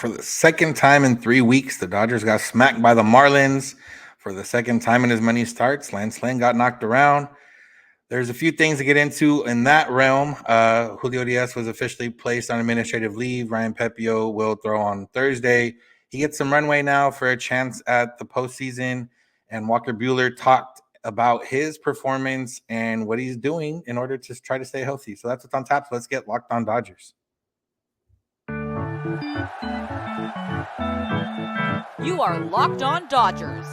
for the second time in 3 weeks, the Dodgers got smacked by the Marlins. For the second time in as many starts, Lance Lynn got knocked around. There's a few things to get into in that realm. Julio Urías was officially placed on administrative leave. Ryan Pepiot will throw on Thursday. He gets some runway now for a chance at the postseason. And Walker Buehler talked about his performance and what he's doing in order to try to stay healthy. So that's what's on tap. So let's get Locked On Dodgers. You are Locked On Dodgers,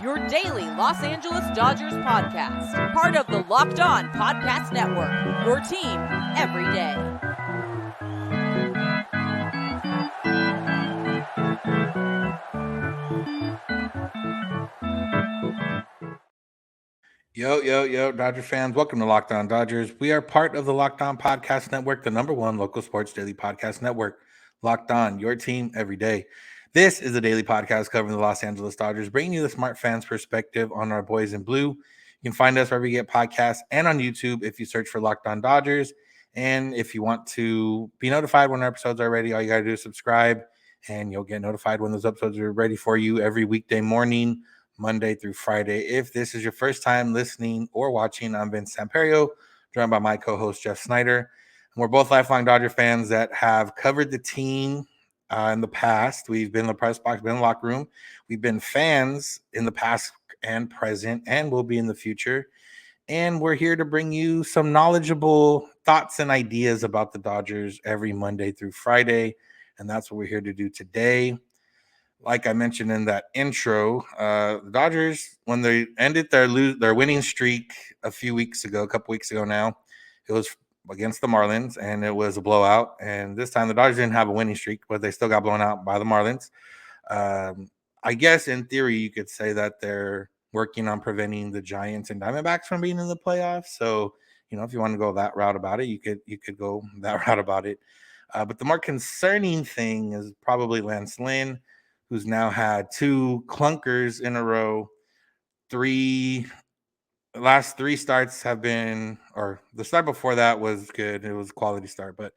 your daily Los Angeles Dodgers podcast. Part of the Locked On Podcast Network, your team every day. Yo, Dodger fans. Welcome to Locked On Dodgers. We are part of the Locked On Podcast Network, the #1 local sports daily podcast network. Locked On, your team every day. This is a daily podcast covering the Los Angeles Dodgers, bringing you the smart fans' perspective on our boys in blue. You can find us wherever you get podcasts and on YouTube if you search for Locked On Dodgers. And if you want to be notified when our episodes are ready, all you got to do is subscribe, and you'll get notified when those episodes are ready for you every weekday morning, Monday through Friday. If this is your first time listening or watching, I'm Samperio, joined by my co-host, Jeff Snider. And we're both lifelong Dodger fans that have covered the team in the past. We've been in the press box, been in the locker room. We've been fans in the past and present, and will be in the future. And we're here to bring you some knowledgeable thoughts and ideas about the Dodgers every Monday through Friday. And that's what we're here to do today. Like I mentioned in that intro, the Dodgers, when they ended their winning streak a couple weeks ago now, it was against the Marlins, and it was a blowout. And this time the Dodgers didn't have a winning streak, but they still got blown out by the Marlins. I guess in theory you could say that they're working on preventing the Giants and Diamondbacks from being in the playoffs. So, if you want to go that route about it, you could go that route about it. But the more concerning thing is probably Lance Lynn, who's now had 2 clunkers in a row. The last 3 starts have been, or the start before that was good. It was a quality start, but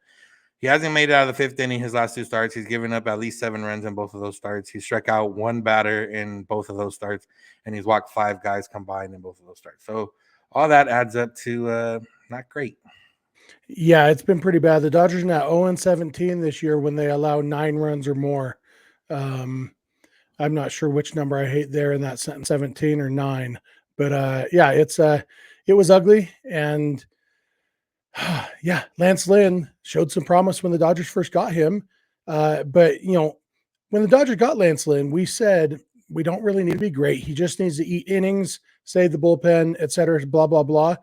he hasn't made it out of the 5th inning his last 2 starts. He's given up at least 7 runs in both of those starts. He struck out 1 batter in both of those starts, and he's walked 5 guys combined in both of those starts. So all that adds up to not great. Yeah, it's been pretty bad. The Dodgers are now 0-17 this year when they allow 9 runs or more. I'm not sure which number I hate there in that sentence, 17 or 9. But yeah, it was ugly. And yeah, Lance Lynn showed some promise when the Dodgers first got him. But when the Dodgers got Lance Lynn, we said we don't really need to be great. He just needs to eat innings, save the bullpen, et cetera, blah, blah, blah.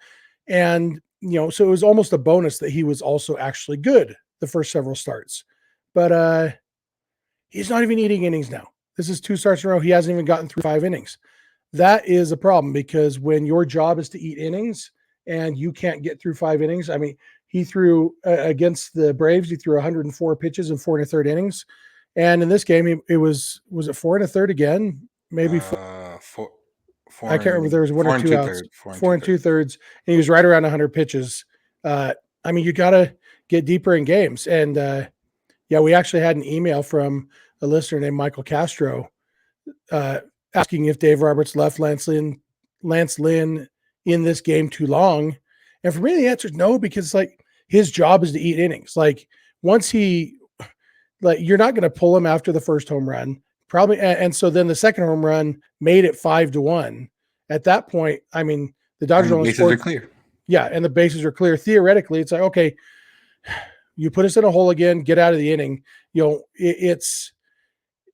And, so it was almost a bonus that he was also actually good the first several starts. But he's not even eating innings now. This is 2 starts in a row. He hasn't even gotten through 5 innings. That is a problem, because when your job is to eat innings and you can't get through 5 innings, I mean, he threw against the Braves, he threw 104 pitches in 4 1/3 innings. And in this game, it was it 4 1/3 again? Maybe 4. I can't remember. There was 1 or 2 outs. 4 2/3. And he was right around 100 pitches. I mean, you got to get deeper in games. And yeah, we actually had an email from a listener named Michael Castro asking if Dave Roberts left Lance Lynn in this game too long. And for me, the answer is no, because his job is to eat innings. Once you're not going to pull him after the first home run, probably. And so then the second home run made it 5-1. At that point, I mean, the Dodgers only scored. Bases are clear. Yeah. And the bases are clear. Theoretically, it's like, okay, you put us in a hole again, get out of the inning.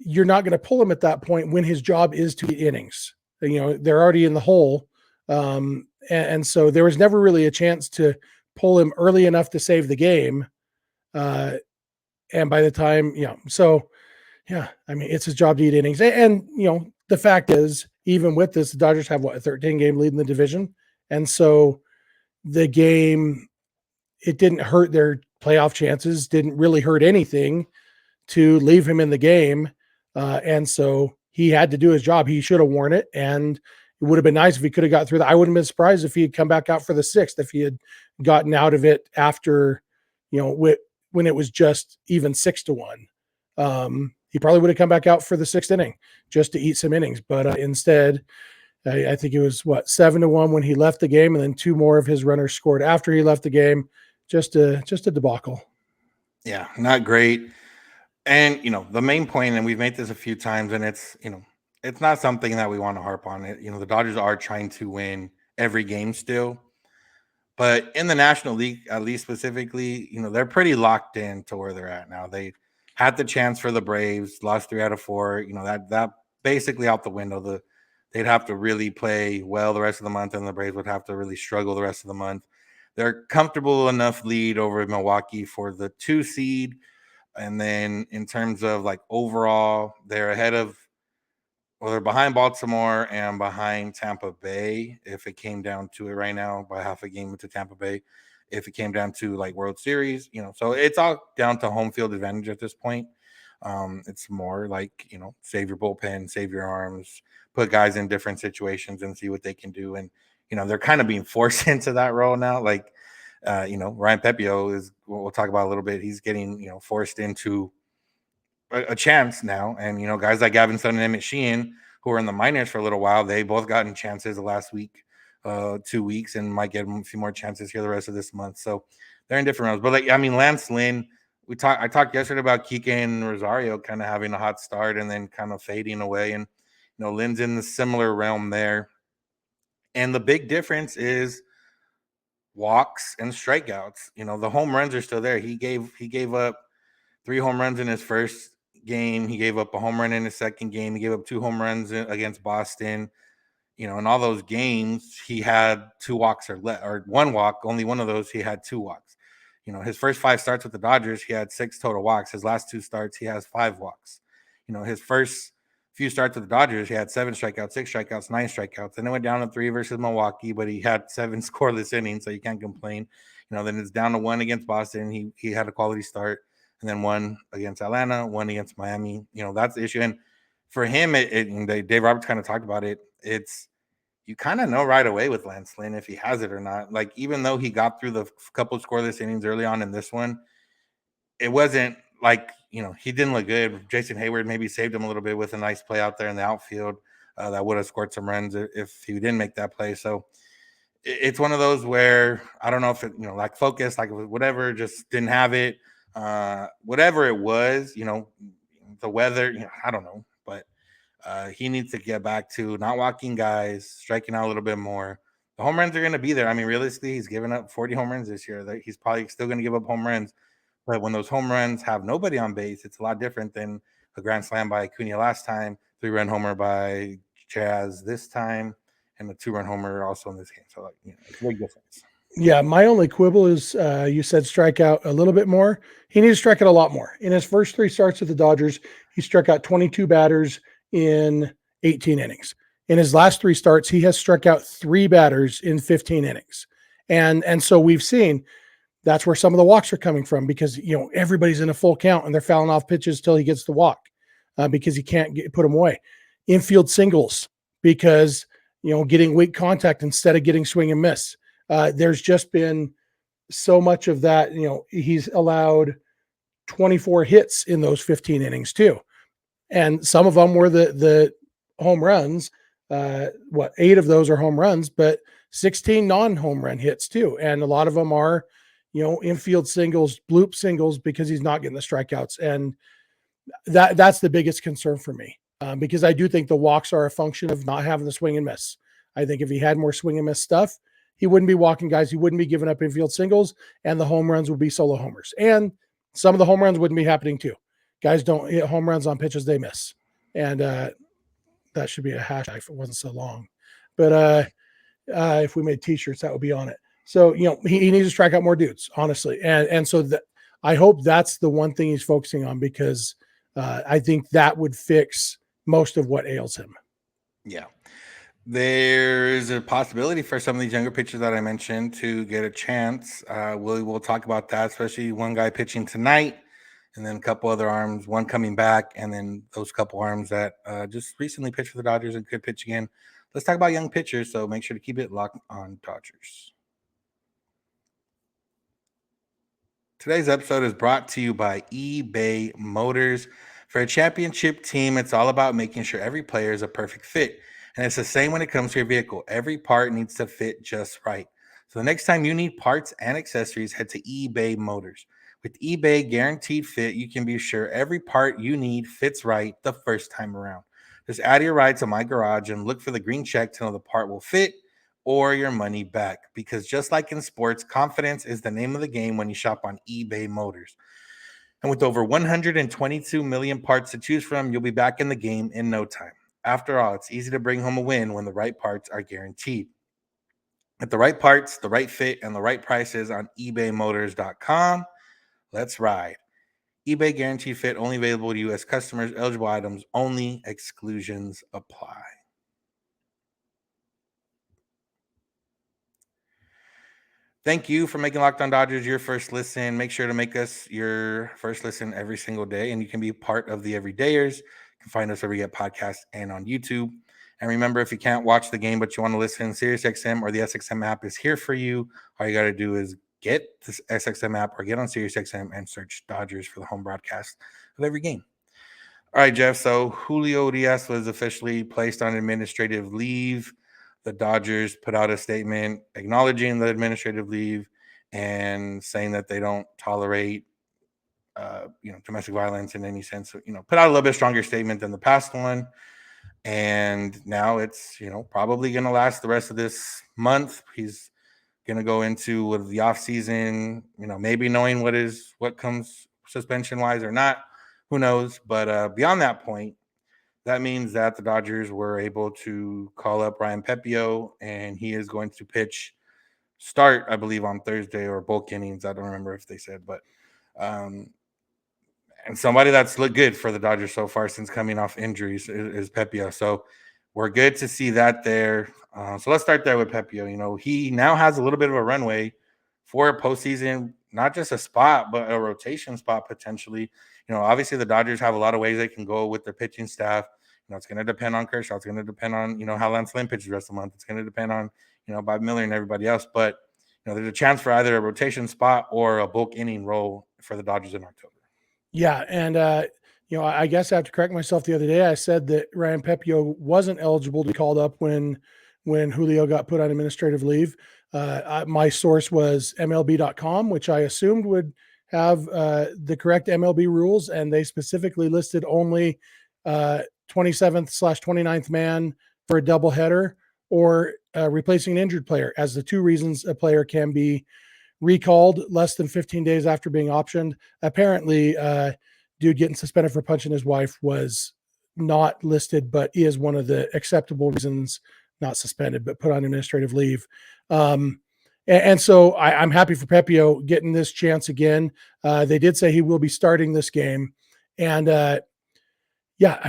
You're not going to pull him at that point when his job is to eat innings. They're already in the hole. And so there was never really a chance to pull him early enough to save the game. And by the time, so yeah, I mean, it's his job to eat innings. And the fact is, even with this, the Dodgers have a 13-game lead in the division. And so the game, it didn't hurt their playoff chances, didn't really hurt anything to leave him in the game. And so he had to do his job. He should have worn it. And it would have been nice if he could have got through that. I wouldn't have been surprised if he had come back out for the 6th, if he had gotten out of it after, when it was just even 6-1. he probably would have come back out for the 6th inning just to eat some innings. But instead, I think it was 7-1 when he left the game, and then 2 more of his runners scored after he left the game. Just a debacle. Yeah, not great. And the main point, and we've made this a few times, and it's not something that we want to harp on. It, the Dodgers are trying to win every game still, but in the National League, at least specifically, they're pretty locked in to where they're at now. They had the chance for the Braves, lost 3 out of 4. That basically out the window. They'd have to really play well the rest of the month, and the Braves would have to really struggle the rest of the month. They're comfortable enough lead over Milwaukee for the 2 seed. And then in terms of like overall, they're they're behind Baltimore and behind Tampa Bay. If it came down to it right now, by half a game to Tampa Bay, if it came down to like World Series, so it's all down to home field advantage at this point. It's more like, save your bullpen, save your arms, put guys in different situations and see what they can do. And, they're kind of being forced into that role now. Like, Ryan Pepiot is, we'll talk about a little bit. He's getting, forced into a chance now. And, guys like Gavin Sun and Emmett Sheehan, who were in the minors for a little while, they both gotten chances the last 2 weeks, and might get a few more chances here the rest of this month. So they're in different roles. But Lance Lynn, I talked yesterday about Kike and Rosario kind of having a hot start and then kind of fading away. And, Lynn's in the similar realm there. And the big difference is walks and strikeouts. The home runs are still there. He gave up 3 home runs in his first game. He gave up a home run in his second game. He gave up 2 home runs against Boston. In all those games, he had 2 walks or 1 walk. Only one of those he had 2 walks. His first 5 starts with the Dodgers, he had 6 total walks. His last 2 starts, he has 5 walks. His first few starts with the Dodgers, he had 7 strikeouts, 6 strikeouts, 9 strikeouts. Then it went down to 3 versus Milwaukee, but he had 7 scoreless innings, so you can't complain. Then it's down to 1 against Boston. He had a quality start, and then 1 against Atlanta, 1 against Miami. That's the issue. And for him, Dave Roberts kind of talked about it. You kind of know right away with Lance Lynn if he has it or not. Like, even though he got through the couple scoreless innings early on in this one, it wasn't like, he didn't look good. Jason Hayward maybe saved him a little bit with a nice play out there in the outfield that would have scored some runs if he didn't make that play. So it's one of those where I don't know if it, like focus, like whatever, just didn't have it. Whatever it was, the weather, I don't know, but he needs to get back to not walking guys, striking out a little bit more. The home runs are going to be there. I mean, realistically, he's given up 40 home runs this year. He's probably still going to give up home runs. But when those home runs have nobody on base, it's a lot different than a grand slam by Acuna last time, 3-run homer by Jazz this time, and a 2-run homer also in this game. So, it's a big difference. Yeah, my only quibble is you said strike out a little bit more. He needs to strike out a lot more. In his first 3 starts with the Dodgers, he struck out 22 batters in 18 innings. In his last 3 starts, he has struck out 3 batters in 15 innings. And so we've seen that's where some of the walks are coming from because, everybody's in a full count and they're fouling off pitches till he gets the walk because he can't put them away. Infield singles because, getting weak contact instead of getting swing and miss. There's just been so much of that. He's allowed 24 hits in those 15 innings too. And some of them were the home runs. 8 of those are home runs, but 16 non-home run hits too. And a lot of them are, infield singles, bloop singles, because he's not getting the strikeouts. And that's the biggest concern for me because I do think the walks are a function of not having the swing and miss. I think if he had more swing and miss stuff, he wouldn't be walking guys. He wouldn't be giving up infield singles, and the home runs would be solo homers. And some of the home runs wouldn't be happening too. Guys don't hit home runs on pitches they miss. And that should be a hashtag if it wasn't so long. But if we made t-shirts, that would be on it. So, he needs to strike out more dudes, honestly. And so I hope that's the one thing he's focusing on because I think that would fix most of what ails him. Yeah. There's a possibility for some of these younger pitchers that I mentioned to get a chance. We'll talk about that, especially one guy pitching tonight and then a couple other arms, one coming back, and then those couple arms that just recently pitched for the Dodgers and could pitch again. Let's talk about young pitchers, so make sure to keep it locked on Dodgers. Today's episode is brought to you by eBay Motors. For a championship team, it's all about making sure every player is a perfect fit. And it's the same when it comes to your vehicle. Every part needs to fit just right. So the next time you need parts and accessories, head to eBay Motors. With eBay Guaranteed Fit, you can be sure every part you need fits right the first time around. Just add your ride to My Garage and look for the green check to know the part will fit or your money back. Because just like in sports, confidence is the name of the game when you shop on eBay Motors. And with over 122 million parts to choose from, you'll be back in the game in no time. After all, it's easy to bring home a win when the right parts are guaranteed. At the right parts, the right fit, and the right prices on ebaymotors.com. Let's ride. eBay Guaranteed Fit only available to U.S. customers. Eligible items only. Exclusions apply. Thank you for making Locked On Dodgers your first listen. Make sure to make us your first listen every single day, and you can be part of the everydayers. You can find us wherever you get podcasts and on YouTube. And remember, if you can't watch the game but you want to listen, SiriusXM or the SXM app is here for you. All you got to do is get this SXM app or get on SiriusXM and search Dodgers for the home broadcast of every game. All right, Jeff. So Julio Urías was officially placed on administrative leave. The Dodgers put out a statement acknowledging the administrative leave and saying that they don't tolerate, domestic violence in any sense. Put out a little bit stronger statement than the past one. And now it's, probably going to last the rest of this month. He's going to go into the off season, maybe knowing what comes suspension wise or not. Who knows? But beyond that point, that means that the Dodgers were able to call up Ryan Pepiot, and he is going to start, I believe, on Thursday or bulk innings. I don't remember if they said, but and somebody that's looked good for the Dodgers so far since coming off injuries is Pepiot. So we're good to see that there. So let's start there with Pepiot. He now has a little bit of a runway for a postseason, not just a spot, but a rotation spot potentially. Obviously the Dodgers have a lot of ways they can go with their pitching staff. It's going to depend on Kershaw. It's going to depend on, how Lance Lynn pitches the rest of the month. It's going to depend on, Bob Miller and everybody else. But, there's a chance for either a rotation spot or a bulk inning role for the Dodgers in October. Yeah. And, I guess I have to correct myself. The other day I said that Ryan Pepiot wasn't eligible to be called up when Julio got put on administrative leave. My source was MLB.com, which I assumed would have the correct MLB rules. And they specifically listed only 27th/29th man for a doubleheader or replacing an injured player as the two reasons a player can be recalled less than 15 days after being optioned. Apparently, dude getting suspended for punching his wife was not listed, but is one of the acceptable reasons, not suspended, but put on administrative leave. And so I'm happy for Pepiot getting this chance again. They did say he will be starting this game. And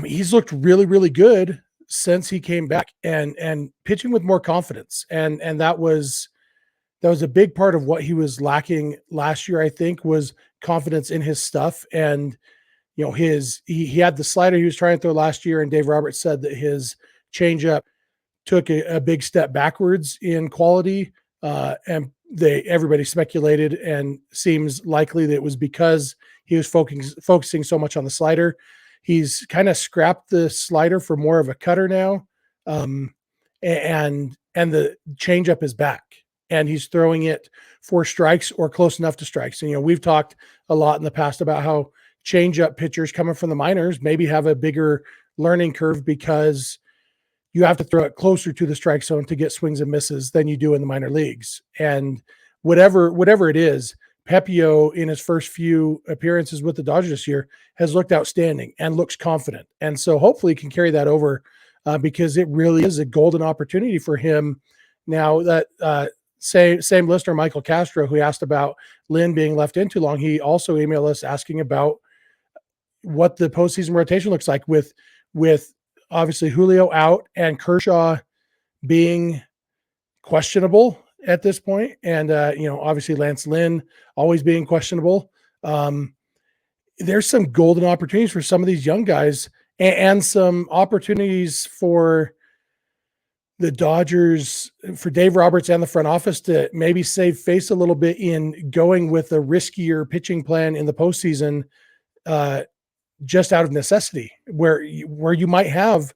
he's looked really, really good since he came back and pitching with more confidence. And that was a big part of what he was lacking last year, I think, was confidence in his stuff. And, he had the slider he was trying to throw last year, and Dave Roberts said that his changeup took a big step backwards in quality. And everybody speculated and seems likely that it was because he was focusing so much on the slider. He's kind of scrapped the slider for more of a cutter now. And the changeup is back, and he's throwing it for strikes or close enough to strikes. And, we've talked a lot in the past about how changeup pitchers coming from the minors maybe have a bigger learning curve because you have to throw it closer to the strike zone to get swings and misses than you do in the minor leagues. And whatever it is, Pepiot in his first few appearances with the Dodgers this year has looked outstanding and looks confident. And so hopefully he can carry that over because it really is a golden opportunity for him. Now that same listener, Michael Castro, who asked about Lynn being left in too long, he also emailed us asking about what the postseason rotation looks like with obviously Julio out and Kershaw being questionable at this point. And, obviously Lance Lynn always being questionable. There's some golden opportunities for some of these young guys and some opportunities for the Dodgers, for Dave Roberts and the front office to maybe save face a little bit in going with a riskier pitching plan in the postseason, just out of necessity, where you might have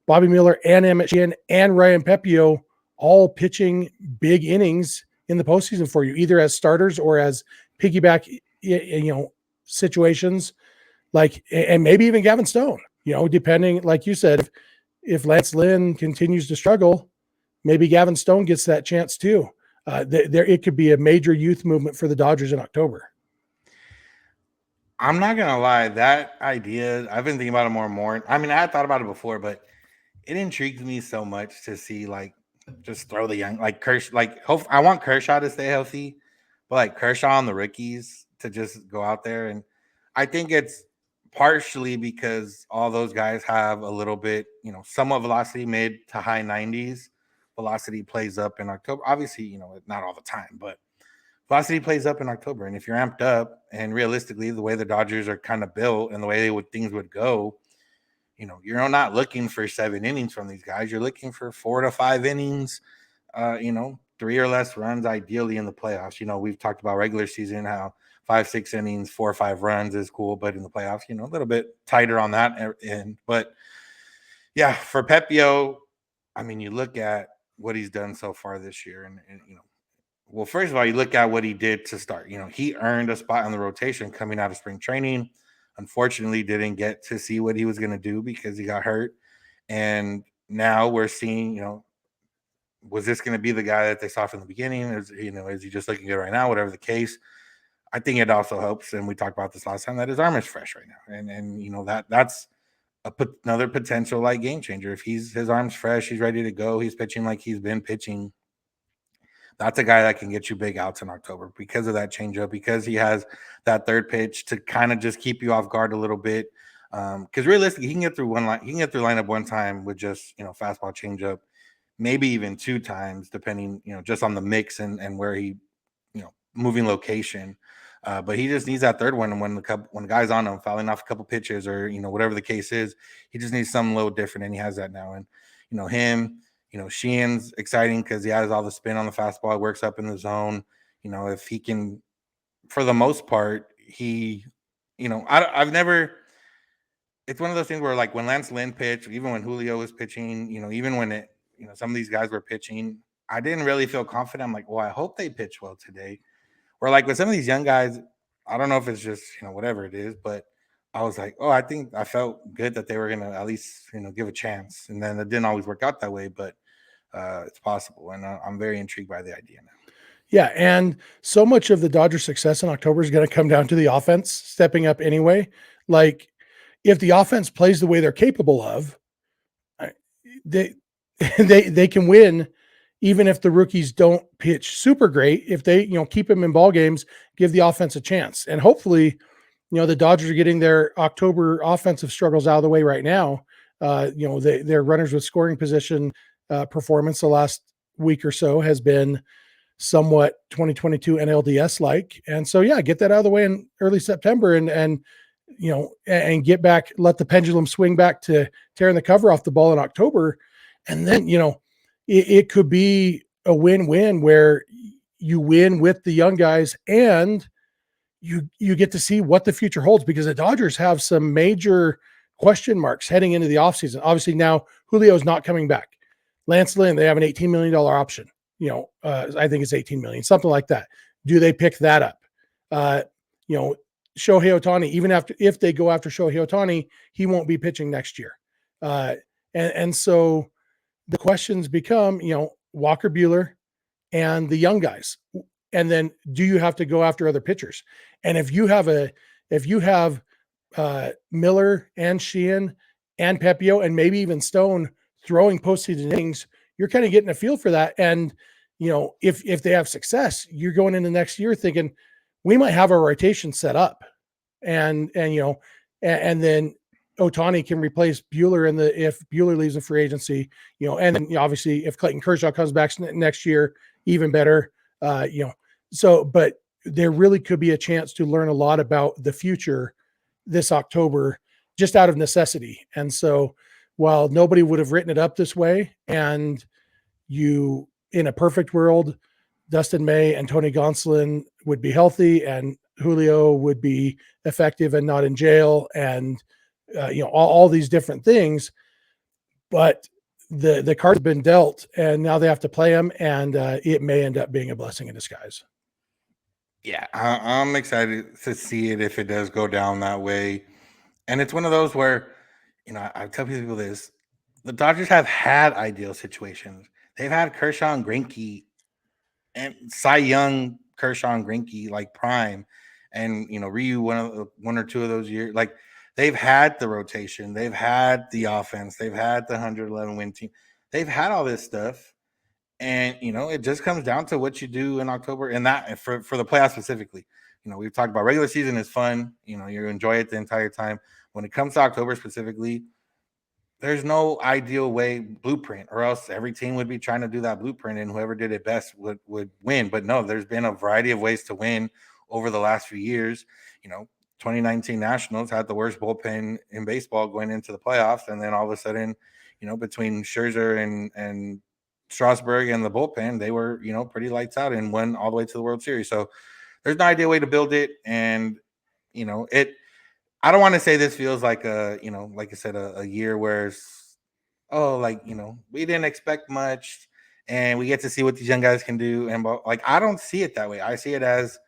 Bobby Miller and Emmett Sheehan and Ryan Pepiot all pitching big innings in the postseason for you, either as starters or as piggyback, situations, like, and maybe even Gavin Stone, depending, like you said, if Lance Lynn continues to struggle, maybe Gavin Stone gets that chance too. It could be a major youth movement for the Dodgers in October. I'm not gonna lie, that idea, I've been thinking about it more and more. I mean, I had thought about it before, but it intrigues me so much to see, like, just throw the young, like Kershaw, I want Kershaw to stay healthy, but like Kershaw on the rookies to just go out there. And I think it's partially because all those guys have a little bit, somewhat velocity, mid to high 90s. Velocity plays up in October. Obviously, not all the time, but velocity plays up in October. And if you're amped up, and realistically, the way the Dodgers are kind of built and the way things would go, you're not looking for 7 innings from these guys. You're looking for 4 to 5 innings, 3 or less runs, ideally in the playoffs. We've talked about regular season, how 5-6 innings, 4 or 5 runs is cool, but in the playoffs, a little bit tighter on that end. But yeah, for Pepiot, I mean, you look at what he's done so far this year, and well, first of all, you look at what he did to start. He earned a spot on the rotation coming out of spring training. Unfortunately, didn't get to see what he was going to do because he got hurt. And now we're seeing, was this going to be the guy that they saw from the beginning? Is he just looking good right now? Whatever the case, I think it also helps. And we talked about this last time, that his arm is fresh right now. And that's another potential like game changer. If his arm's fresh, he's ready to go, he's pitching like he's been pitching. That's a guy that can get you big outs in October because of that changeup, because he has that third pitch to kind of just keep you off guard a little bit. Because realistically, he can get through lineup one time with just fastball, changeup, maybe even 2 times, depending just on the mix and where he moving location. But he just needs that third one, and when the guy's on him, fouling off a couple pitches or whatever the case is, he just needs something a little different, and he has that now. And him. Sheehan's exciting because he has all the spin on the fastball. It works up in the zone. If he can, for the most part, I've never. It's one of those things where, like, when Lance Lynn pitched, even when Julio was pitching, even when some of these guys were pitching, I didn't really feel confident. I'm like, well, I hope they pitch well today. Or like with some of these young guys, I don't know if it's just whatever it is, but I was like, oh, I think I felt good that they were going to at least, give a chance. And then it didn't always work out that way, but it's possible. And I'm very intrigued by the idea now. Yeah. And so much of the Dodgers' success in October is going to come down to the offense stepping up anyway. Like, if the offense plays the way they're capable of, they can win, even if the rookies don't pitch super great. If they, keep them in ball games, give the offense a chance. And hopefully, the Dodgers are getting their October offensive struggles out of the way right now. Their runners with scoring position performance the last week or so has been somewhat 2022 NLDS like. And so, yeah, get that out of the way in early September and get back, let the pendulum swing back to tearing the cover off the ball in October. And then, it could be a win-win where you win with the young guys and you get to see what the future holds, because the Dodgers have some major question marks heading into the offseason. Obviously now Julio's not coming back. Lance Lynn, they have an $18 million option. I think it's 18 million, something like that. Do they pick that up? Shohei Ohtani, even if they go after Shohei Ohtani, he won't be pitching next year. And so the questions become, Walker Buehler and the young guys. And then do you have to go after other pitchers? And if you have Miller and Sheehan and Pepiot and maybe even Stone throwing postseason innings, you're kind of getting a feel for that. And, if they have success, you're going into next year thinking we might have our rotation set up, and then Ohtani can replace Buehler if Buehler leaves in free agency, and then obviously if Clayton Kershaw comes back next year, even better, So, but there really could be a chance to learn a lot about the future this October, just out of necessity. And so, while nobody would have written it up this way, and in a perfect world, Dustin May and Tony Gonsolin would be healthy, and Julio would be effective and not in jail, and all these different things. But the card's been dealt, and now they have to play him, and it may end up being a blessing in disguise. Yeah, I'm excited to see it if it does go down that way. And it's one of those where, I tell people this: the Dodgers have had ideal situations. They've had Kershaw and Greinke and Cy Young, Kershaw and Greinke like prime, and Ryu one or two of those years. Like they've had the rotation, they've had the offense, they've had the 111 win team, they've had all this stuff, and it just comes down to what you do in October, and that for the playoffs specifically. We've talked about regular season is fun. You enjoy it the entire time. When it comes to October specifically, there's no ideal way blueprint, or else every team would be trying to do that blueprint, and whoever did it best would win. But no, there's been a variety of ways to win over the last few years. 2019 Nationals had the worst bullpen in baseball going into the playoffs, and then all of a sudden, between Scherzer and Strasburg and the bullpen, they were pretty lights out and won all the way to the World Series. So there's no ideal way to build it, and it. I don't want to say this feels like like I said, a year where we didn't expect much and we get to see what these young guys can do. And I don't see it that way. I see it as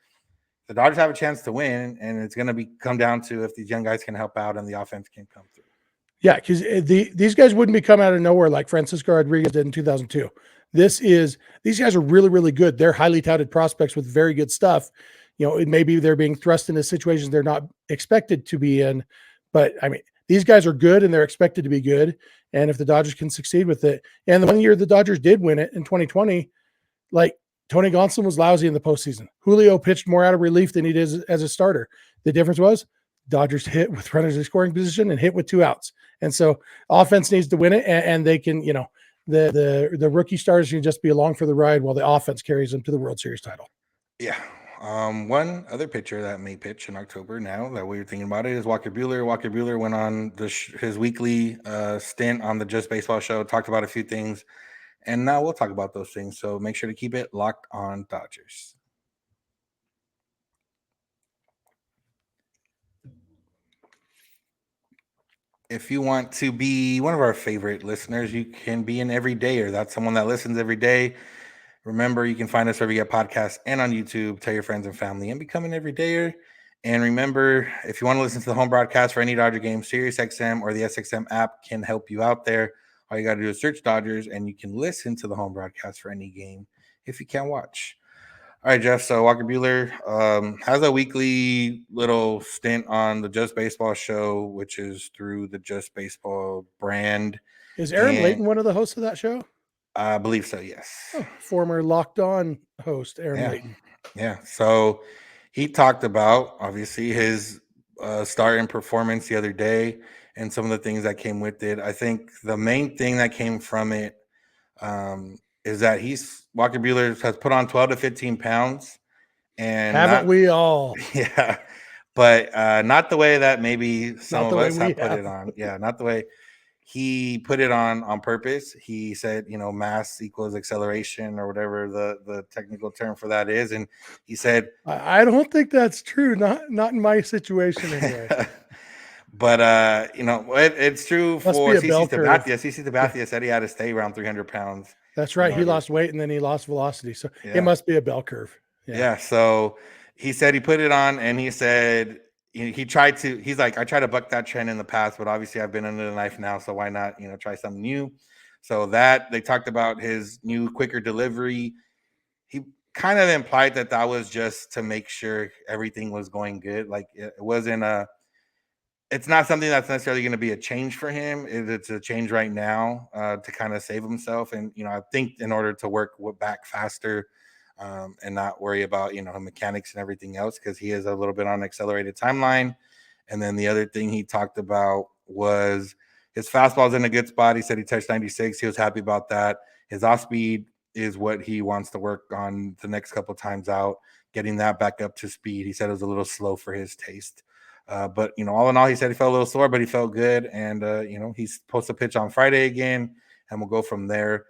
the Dodgers have a chance to win, and it's going to come down to if these young guys can help out and the offense can come through. Yeah, because these guys wouldn't be coming out of nowhere like Francisco Rodriguez did in 2002. These guys are really, really good. They're highly touted prospects with very good stuff. Maybe they're being thrust into situations they're not expected to be in. But, I mean, these guys are good, and they're expected to be good. And if the Dodgers can succeed with it. And the one year the Dodgers did win it in 2020, like Tony Gonsolin was lousy in the postseason. Julio pitched more out of relief than he did as a starter. The difference was Dodgers hit with runners in scoring position and hit with 2 outs. And so offense needs to win it, and they can, the rookie stars can just be along for the ride while the offense carries them to the World Series title. Yeah. One other pitcher that may pitch in October now that we were thinking about it is Walker Buehler. Walker Buehler went on his weekly stint on the Just Baseball show, talked about a few things, and now we'll talk about those things. So make sure to keep it locked on Dodgers. If you want to be one of our favorite listeners, you can be an everydayer. That's someone that listens every day. Remember, you can find us wherever you get podcasts and on YouTube. Tell your friends and family and become an everydayer. And remember, if you want to listen to the home broadcast for any Dodger game, SiriusXM or the SXM app can help you out there. All you got to do is search Dodgers, and you can listen to the home broadcast for any game if you can't watch. All right, Jeff. So Walker Buehler has a weekly little stint on the Just Baseball show, which is through the Just Baseball brand. Is Aaron Layton one of the hosts of that show? I believe so, yes. Oh, former Locked On host, Aaron Layton. Yeah. So he talked about, obviously, his start and performance the other day and some of the things that came with it. I think the main thing that came from it is that Walker Buehler has put on 12 to 15 pounds. And haven't we all? Yeah. But not the way that maybe some of us have put it on. Yeah, not the way. He put it on purpose. He said, mass equals acceleration or whatever the technical term for that is. And he said, I don't think that's true. Not in my situation anyway. But, it's true for CC Sabathia. CC Sabathia said he had to stay around 300 pounds. That's right. He lost weight and then he lost velocity. So it must be a bell curve. Yeah. So he said he put it on, and he said, he's like, I tried to buck that trend in the past, but obviously I've been under the knife now. So why not, try something new? So that they talked about his new quicker delivery. He kind of implied that was just to make sure everything was going good. Like it wasn't it's not something that's necessarily going to be a change for him. It's a change right now to kind of save himself. And, I think in order to work back faster, and not worry about, mechanics and everything else, because he is a little bit on an accelerated timeline. And then the other thing he talked about was his fastball's in a good spot. He said he touched 96. He was happy about that. His off speed is what he wants to work on the next couple times out, getting that back up to speed. He said it was a little slow for his taste. But, all in all, he said he felt a little sore, but he felt good. And, he's supposed to pitch on Friday again, and we'll go from there.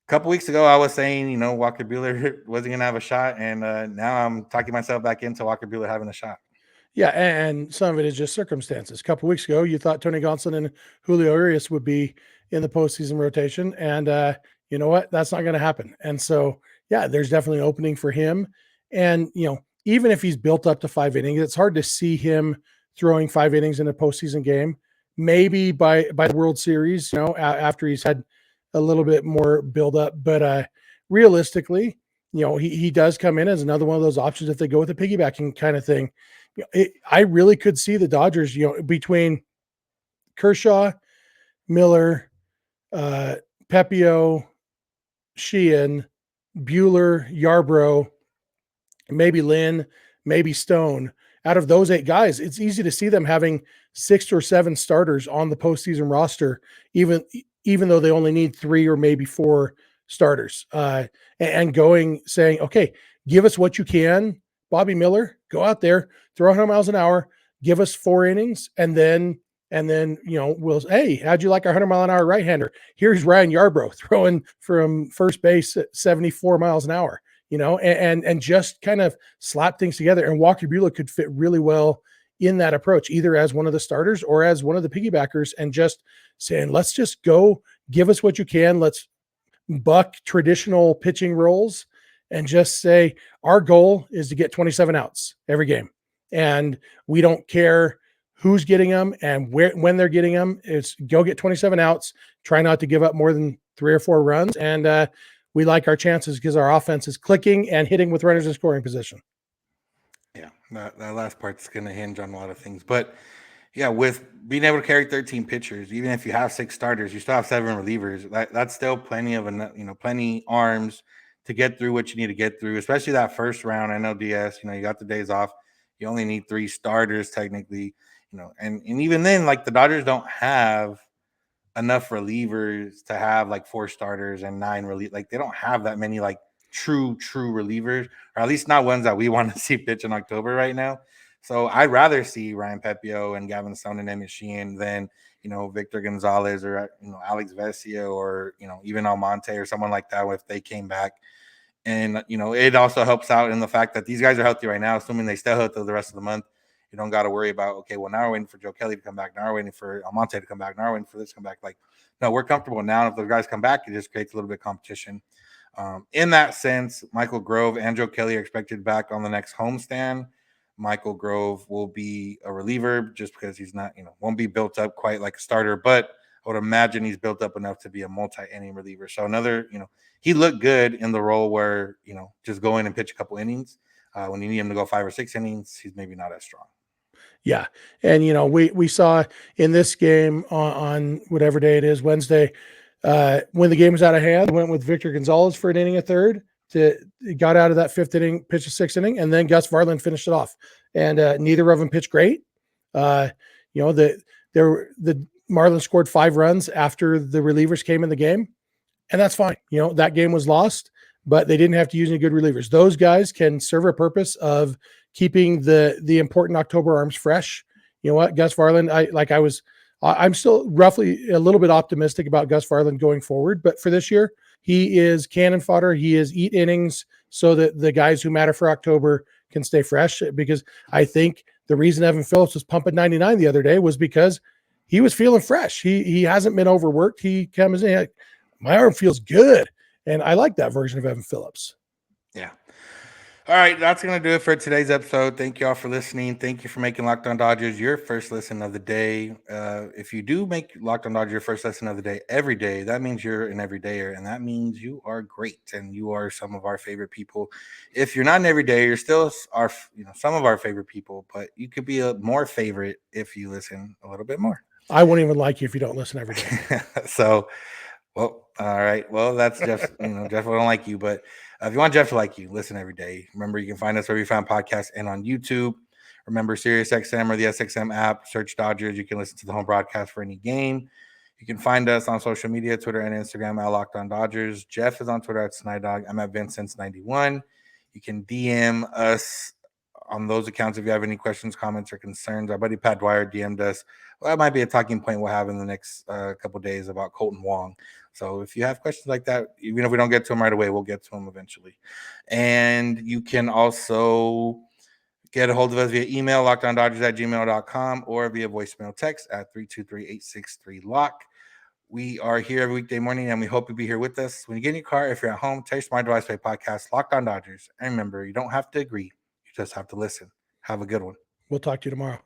couple weeks ago, I was saying, Walker Buehler wasn't going to have a shot. And now I'm talking myself back into Walker Buehler having a shot. Yeah, and some of it is just circumstances. A couple weeks ago, you thought Tony Gonsolin and Julio Urías would be in the postseason rotation, and you know what? That's not going to happen. And so, yeah, there's definitely an opening for him. And even if he's built up to 5 innings, it's hard to see him throwing 5 innings in a postseason game. Maybe by the World Series, after he's had a little bit more build up, but realistically, he does come in as another one of those options if they go with a piggybacking kind of thing. I really could see the Dodgers, between Kershaw, Miller, Pepiot, Sheehan, Buehler, Yarbrough, maybe Lynn, maybe Stone. Out of those 8 guys, it's easy to see them having 6 or 7 starters on the postseason roster, even though they only need 3 or maybe 4 starters. And saying, okay, give us what you can. Bobby Miller, go out there, throw 100 miles an hour, give us 4 innings, and then we'll, hey, how'd you like our 100-mile-an-hour right-hander? Here's Ryan Yarbrough throwing from first base at 74 miles an hour, and just kind of slap things together. And Walker Buehler could fit really well in that approach, either as one of the starters or as one of the piggybackers, and just saying, let's just go, give us what you can. Let's buck traditional pitching roles and just say our goal is to get 27 outs every game. And we don't care who's getting them and when they're getting them. It's go get 27 outs, try not to give up more than 3 or 4 runs. And we like our chances because our offense is clicking and hitting with runners in scoring position. Yeah, that last part's going to hinge on a lot of things. But yeah, with being able to carry 13 pitchers, even if you have 6 starters, you still have 7 relievers. That's still plenty of plenty arms to get through what you need to get through, especially that first round. I know DS, you got the days off. You only need 3 starters technically, and even then, like the Dodgers don't have enough relievers to have like 4 starters and 9 like they don't have that many like true relievers, or at least not ones that we want to see pitch in October right now. So I'd rather see Ryan Pepiot and Gavin Stone and Emmett Sheehan than Victor Gonzalez or Alex Vesia or even Almonte or someone like that if they came back. And it also helps out in the fact that these guys are healthy right now, assuming they stay healthy the rest of the month. You don't got to worry about, okay, well, now we're waiting for Joe Kelly to come back. Now we're waiting for Almonte to come back. Now we're waiting for this to come back. Like, no, we're comfortable now. If those guys come back, it just creates a little bit of competition. In that sense, Michael Grove and Joe Kelly are expected back on the next homestand. Michael Grove will be a reliever just because he's not, won't be built up quite like a starter, but I would imagine he's built up enough to be a multi-inning reliever. So another, he looked good in the role where, just go in and pitch a couple innings. When you need him to go 5 or 6 innings, he's maybe not as strong. Yeah. And, we saw in this game on whatever day it is, Wednesday, when the game was out of hand, went with Victor Gonzalez for an inning, a third. Got out of that 5th inning, pitched a 6th inning, and then Gus Varland finished it off. And neither of them pitched great. The Marlins scored 5 runs after the relievers came in the game, and that's fine. That game was lost, but they didn't have to use any good relievers. Those guys can serve a purpose of keeping the important October arms fresh. You know what, Gus Varland, I'm still roughly a little bit optimistic about Gus Varland going forward, but for this year, he is cannon fodder. He is eat innings so that the guys who matter for October can stay fresh, because I think the reason Evan Phillips was pumping 99 the other day was because he was feeling fresh. He hasn't been overworked. He comes in, my arm feels good. And I like that version of Evan Phillips. Yeah. All right, that's going to do it for today's episode. Thank you all for listening. Thank you for making Locked On Dodgers your first listen of the day. If you do make Locked On Dodgers your first listen of the day every day, that means you're an everydayer, and that means you are great, and you are some of our favorite people. If you're not an everydayer, you're still some of our favorite people, but you could be a more favorite if you listen a little bit more. I won't even like you if you don't listen every day. So, well, all right. Well, that's Jeff. Jeff will don't like you, but if you want Jeff to like you, listen every day. Remember, you can find us wherever you find podcasts and on YouTube. Remember, SiriusXM or the SXM app. Search Dodgers. You can listen to the home broadcast for any game. You can find us on social media, Twitter and Instagram at Locked On Dodgers. Jeff is on Twitter at Snider. I'm at Vincent's91. You can DM us on those accounts if you have any questions, comments, or concerns. Our buddy Pat Dwyer DM'd us. Well, that might be a talking point we'll have in the next couple days about Colton Wong. So if you have questions like that, even if we don't get to them right away, we'll get to them eventually. And you can also get a hold of us via email, lockdowndodgers@gmail.com, or via voicemail text at 323-863-LOCK. We are here every weekday morning, and we hope you'll be here with us. When you get in your car, if you're at home, text my device by podcast, Locked On Dodgers. And remember, you don't have to agree. You just have to listen. Have a good one. We'll talk to you tomorrow.